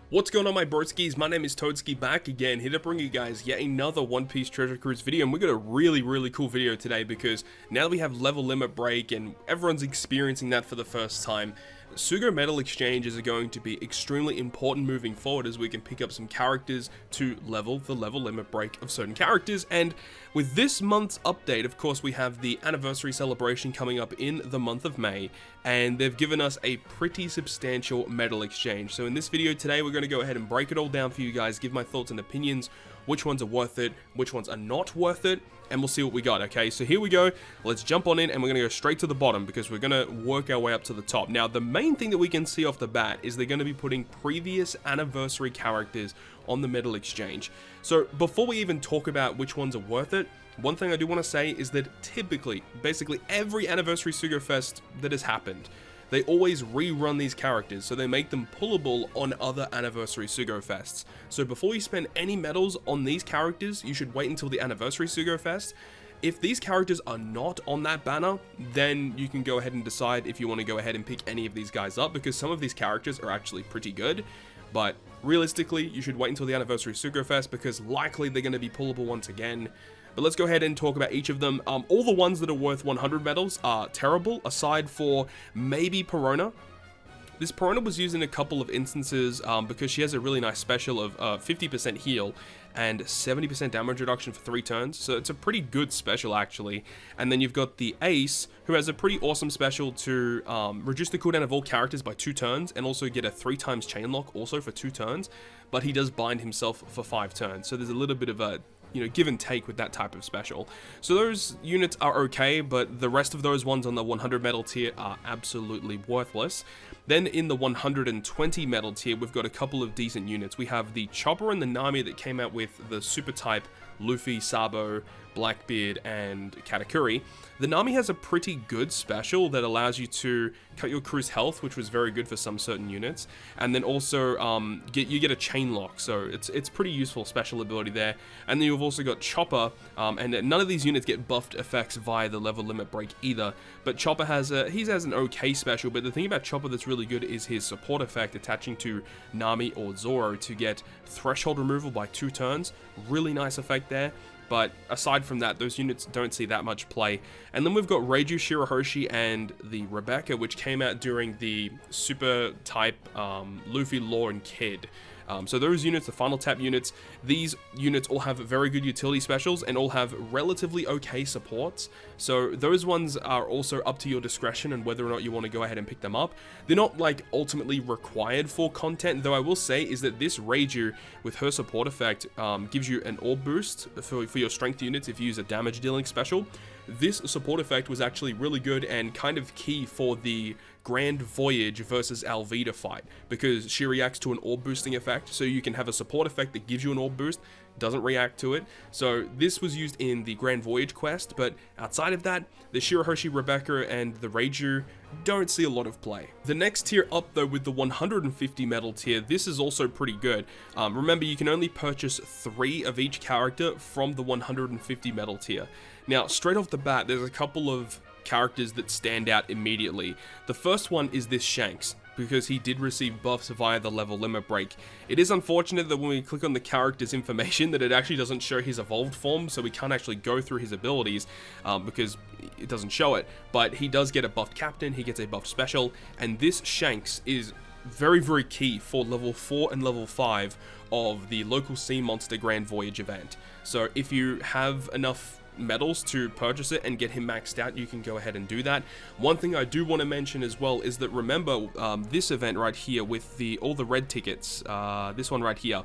What's going on, my broskiis? My name is Toadskii, back again, here to bring you guys yet another One Piece Treasure Cruise video. And we got a really cool video today, because now that we have level limit break and everyone's experiencing that for the first time, Sugo Metal Exchanges are going to be extremely important moving forward, as we can pick up some characters to level the level limit break of certain characters. And with this month's update, of course, we have the anniversary celebration coming up in the month of May, and they've given us a pretty substantial medal exchange. So in this video today, we're going to go ahead and break it all down for you guys, give my thoughts and opinions, which ones are worth it, which ones are not worth it, and we'll see what we got. Okay, so here we go. Let's jump on in, and we're going to go straight to the bottom, because we're going to work our way up to the top. Now, the main thing that we can see off the bat is they're going to be putting previous anniversary characters on the medal exchange. So before we even talk about which ones are worth it, one thing I do want to say is that typically, basically every anniversary Sugo-Fest that has happened, they always rerun these characters, so they make them pullable on other anniversary Sugo-Fests. So before you spend any medals on these characters, you should wait until the anniversary Sugo-Fest. If these characters are not on that banner, then you can go ahead and decide if you want to go ahead and pick any of these guys up, because some of these characters are actually pretty good. But realistically, you should wait until the anniversary Sugo-Fest, because likely they're going to be pullable once again. But let's go ahead and talk about each of them. All the ones that are worth 100 medals are terrible, aside for maybe Peruna. This Peruna was used in a couple of instances because she has a really nice special of 50% heal and 70% damage reduction for 3 turns. So it's a pretty good special, actually. And then you've got the Ace, who has a pretty awesome special to reduce the cooldown of all characters by 2 turns, and also get a 3x chain lock also for 2 turns. But he does bind himself for 5 turns. So there's a little bit of a give and take with that type of special. So those units are okay, but the rest of those ones on the 100 medal tier are absolutely worthless. Then in the 120 medal tier, we've got a couple of decent units. We have the Chopper and the Nami that came out with the super type Luffy, Sabo, Blackbeard, and Katakuri. The Nami has a pretty good special that allows you to cut your crew's health, which was very good for some certain units, and then also you get a chain lock, so it's pretty useful special ability there. And then you've also got Chopper, and none of these units get buffed effects via the level limit break either. But Chopper has an okay special, but the thing about Chopper that's really good is his support effect attaching to Nami or Zoro to get threshold removal by 2 turns. Really nice effect there. But aside from that, those units don't see that much play. And then we've got Reiju, Shirahoshi, and the Rebecca, which came out during the super type Luffy, Law, and Kid. So those units, the final tap units, these units all have very good utility specials and all have relatively okay supports. So those ones are also up to your discretion and whether or not you want to go ahead and pick them up. They're not like ultimately required for content, though I will say is that this Reiju with her support effect gives you an orb boost for your strength units if you use a damage dealing special. This support effect was actually really good and kind of key for the Grand Voyage versus Alvida fight, because she reacts to an orb boosting effect, so you can have a support effect that gives you an orb boost, doesn't react to it. So this was used in the Grand Voyage quest, but outside of that, the Shirahoshi, Rebecca, and the Reiju don't see a lot of play. The next tier up, though, with the 150 medal tier, this is also pretty good. Remember, you can only purchase 3 of each character from the 150 medal tier. Now, straight off the bat, there's a couple of characters that stand out immediately. The first one is this Shanks, because he did receive buffs via the level limit break. It is unfortunate that when we click on the character's information that it actually doesn't show his evolved form, so we can't actually go through his abilities because it doesn't show it. But he does get a buffed captain, he gets a buffed special, and this Shanks is very key for level 4 and level 5 of the local sea monster Grand Voyage event. So if you have enough medals to purchase it and get him maxed out, you can go ahead and do that. One thing I do want to mention as well is that remember this event right here with all the red tickets, this one right here,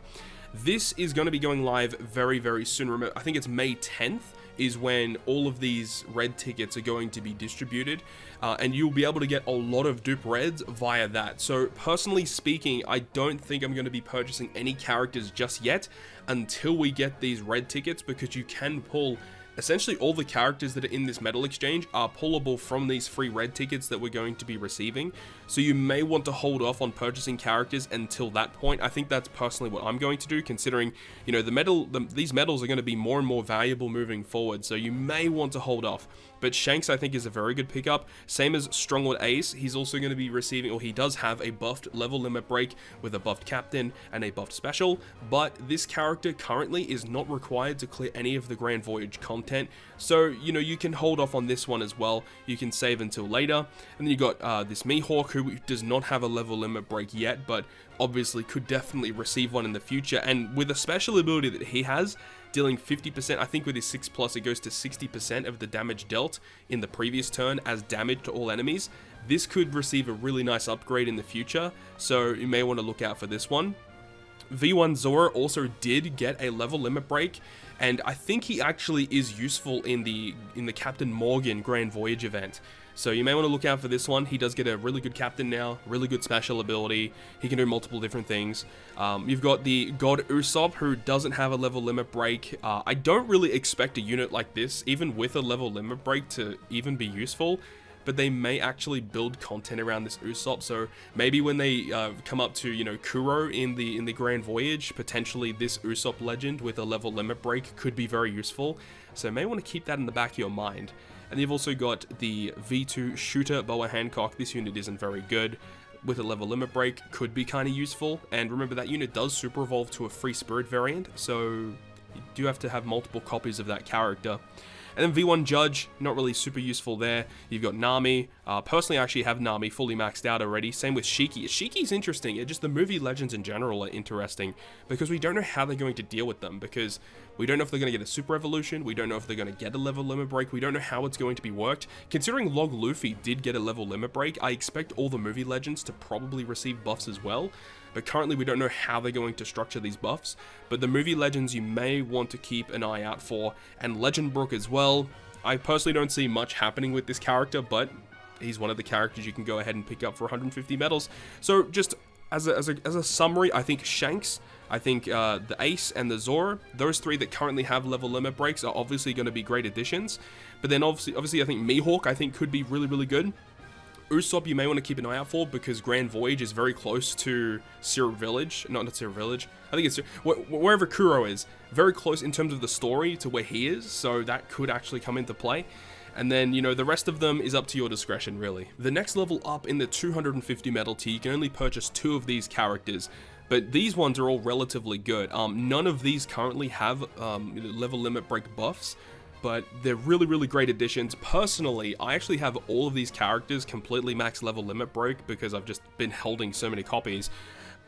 this is going to be going live very soon. Remember, I think it's May 10th is when all of these red tickets are going to be distributed, and you'll be able to get a lot of dupe reds via that. So personally speaking, I don't think I'm going to be purchasing any characters just yet until we get these red tickets, because you can pull essentially all the characters that are in this medal exchange are pullable from these free red tickets that we're going to be receiving. So you may want to hold off on purchasing characters until that point. I think that's personally what I'm going to do, considering, these medals are going to be more and more valuable moving forward. So you may want to hold off. but Shanks I think is a very good pickup. Same as Stronglord Ace, he's also going to be receiving, or he does have a buffed level limit break with a buffed captain and a buffed special, but this character currently is not required to clear any of the Grand Voyage content, so you know, you can hold off on this one as well. You can save until later. And then you got this Mihawk, who does not have a level limit break yet, but obviously could definitely receive one in the future, and with a special ability that he has, dealing 50%, I think with his 6+, it goes to 60% of the damage dealt in the previous turn as damage to all enemies. This could receive a really nice upgrade in the future, so you may want to look out for this one. V1 Zora also did get a level limit break, and I think he actually is useful in the Captain Morgan Grand Voyage event. So you may want to look out for this one. He does get a really good captain now, really good special ability. He can do multiple different things. You've got the God Usopp, who doesn't have a level limit break. I don't really expect a unit like this, even with a level limit break, to even be useful. But they may actually build content around this Usopp. So maybe when they come up to, you know, Kuro in the Grand Voyage, potentially this Usopp legend with a level limit break could be very useful. So you may want to keep that in the back of your mind. And you've also got the V2 Shooter Boa Hancock. This unit isn't very good. With a level limit break, could be kind of useful. And remember, that unit does super evolve to a free spirit variant, so you do have to have multiple copies of that character. And then V1 Judge, not really super useful there. You've got Nami. Personally, I actually have Nami fully maxed out already. Same with Shiki. Shiki's interesting. Just the movie legends in general are interesting because we don't know how they're going to deal with them, because we don't know if they're going to get a super evolution. We don't know if they're going to get a level limit break. We don't know how it's going to be worked. Considering Log Luffy did get a level limit break, I expect all the movie legends to probably receive buffs as well. But currently we don't know how they're going to structure these buffs. But the movie legends you may want to keep an eye out for. And Legend Brook as well. I personally don't see much happening with this character, but he's one of the characters you can go ahead and pick up for 150 medals. So just as a summary, I think Shanks, I think the Ace and the Zora, those three that currently have level limit breaks are obviously going to be great additions. But then obviously I think Mihawk, I think, could be really, really good. Usopp you may want to keep an eye out for, because Grand Voyage is very close to Syrup Village. Not Syrup Village. I think it's wherever Kuro is. Very close in terms of the story to where he is, so that could actually come into play. And then, you know, the rest of them is up to your discretion, really. The next level up in the 250 medal tier, you can only purchase 2 of these characters. But these ones are all relatively good. None of these currently have level limit break buffs, but they're really, really great additions. Personally, I actually have all of these characters completely max level limit break because I've just been holding so many copies.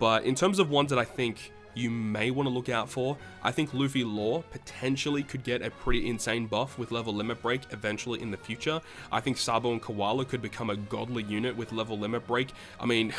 But in terms of ones that I think you may want to look out for, I think Luffy Law potentially could get a pretty insane buff with level limit break eventually in the future. I think Sabo and Koala could become a godly unit with level limit break. I mean,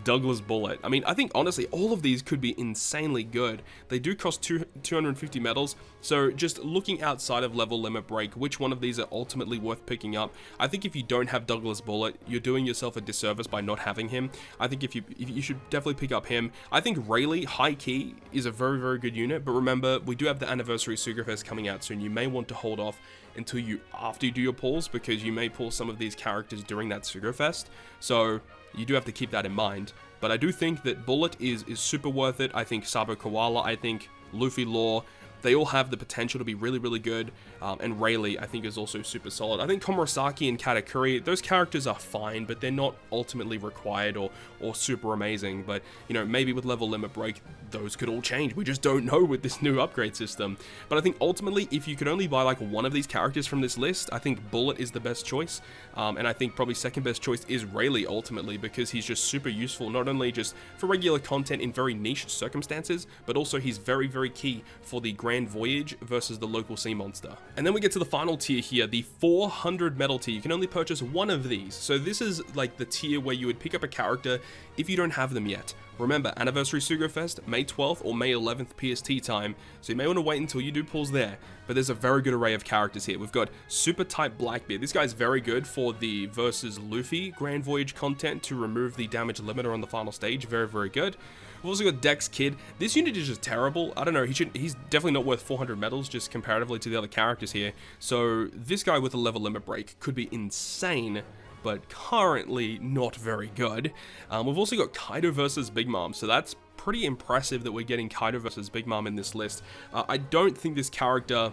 Douglas Bullet. I mean, I think honestly all of these could be insanely good. They do cost 250 medals, so just looking outside of level limit break, which one of these are ultimately worth picking up? I think if you don't have Douglas Bullet, you're doing yourself a disservice by not having him. I think if you should definitely pick up him. I think Rayleigh, high key, is a very, very good unit, but remember, we do have the anniversary Sugo-Fest coming out soon. You may want to hold off until after you do your pulls, because you may pull some of these characters during that Sugo-Fest. So you do have to keep that in mind. But I do think that Bullet is super worth it. I think Sabo Koala, I think Luffy Law, they all have the potential to be really, really good. And Rayleigh, I think, is also super solid. I think Komurasaki and Katakuri, those characters are fine, but they're not ultimately required or super amazing. But, you know, maybe with level limit break, those could all change. We just don't know with this new upgrade system. But I think ultimately, if you could only buy like one of these characters from this list, I think Bullet is the best choice. And I think probably second best choice is Rayleigh ultimately, because he's just super useful, not only just for regular content in very niche circumstances, but also he's very, very key for the Grand Voyage versus the local sea monster. And then we get to the final tier here, the 400 medal tier. You can only purchase one of these. So this is like the tier where you would pick up a character if you don't have them yet. Remember, Anniversary Sugo-Fest, May 12th or May 11th PST time, so you may want to wait until you do pulls there. But there's a very good array of characters here. We've got Super Type Blackbeard. This guy's very good for the versus Luffy Grand Voyage content to remove the damage limiter on the final stage. Very, very good. We've also got Dex Kid. This unit is just terrible. I don't know, he's definitely not worth 400 medals just comparatively to the other characters here. So this guy with a level limit break could be insane, but currently not very good. We've also got Kaido versus Big Mom, so that's pretty impressive that we're getting Kaido versus Big Mom in this list. I don't think this character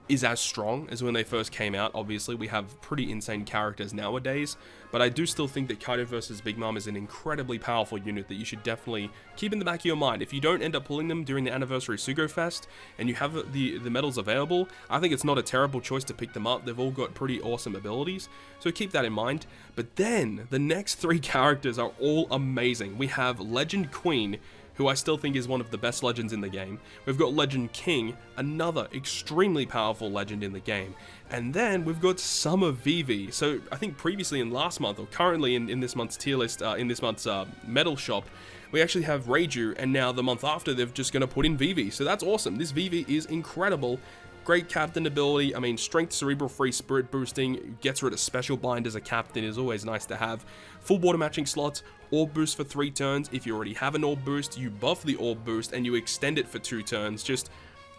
is as strong as when they first came out. Obviously, we have pretty insane characters nowadays, but I do still think that Kaido vs Big Mom is an incredibly powerful unit that you should definitely keep in the back of your mind. If you don't end up pulling them during the anniversary Sugo-Fest and you have the medals available, I think it's not a terrible choice to pick them up. They've all got pretty awesome abilities, so keep that in mind. But then the next 3 characters are all amazing. We have Legend Queen, who I still think is one of the best legends in the game. We've got Legend King, another extremely powerful legend in the game. And then we've got Summer Vivi. So I think previously in last month, or currently in this month's tier list, in this month's medal shop, we actually have Reiju, and now the month after they're just going to put in Vivi. So that's awesome. This Vivi is incredible. Great captain ability. I mean, strength, cerebral, free, spirit boosting, gets rid of special bind as a captain is always nice to have. Full water matching slots, orb boost for 3 turns. If you already have an orb boost, you buff the orb boost and you extend it for 2 turns. Just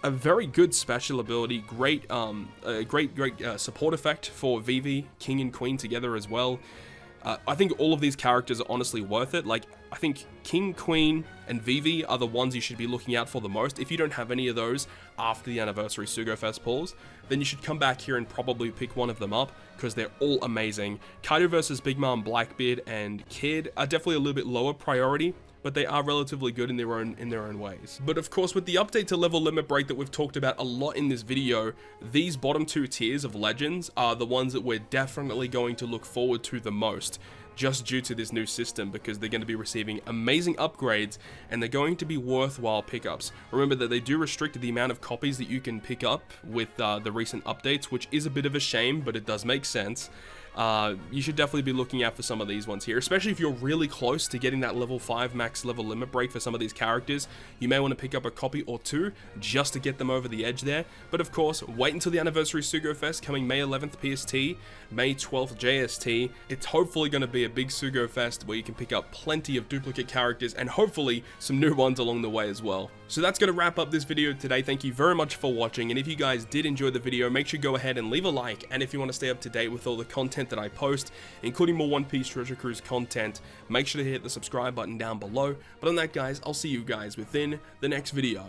a very good special ability. Great, great support effect for Vivi, King and Queen together as well. I think all of these characters are honestly worth it. Like, I think King, Queen, and Vivi are the ones you should be looking out for the most. If you don't have any of those after the anniversary Sugo-Fest pulls, then you should come back here and probably pick one of them up, because they're all amazing. Kaido vs Big Mom, Blackbeard, and Kid are definitely a little bit lower priority, but they are relatively good in their own ways. But of course, with the update to level limit break that we've talked about a lot in this video, these bottom 2 tiers of legends are the ones that we're definitely going to look forward to the most, just due to this new system, because they're going to be receiving amazing upgrades and they're going to be worthwhile pickups. Remember that they do restrict the amount of copies that you can pick up with the recent updates, which is a bit of a shame, but it does make sense. You should definitely be looking out for some of these ones here, especially if you're really close to getting that level 5 max level limit break for some of these characters. You may want to pick up a copy or 2 just to get them over the edge there. But of course, wait until the anniversary Sugo-Fest coming May 11th PST, May 12th JST. It's hopefully going to be a big Sugo-Fest where you can pick up plenty of duplicate characters and hopefully some new ones along the way as well. So that's going to wrap up this video today. Thank you very much for watching, and if you guys did enjoy the video, make sure you go ahead and leave a like, and if you want to stay up to date with all the content that I post, including more One Piece Treasure Cruise content, make sure to hit the subscribe button down below. But on that, guys, I'll see you guys within the next video.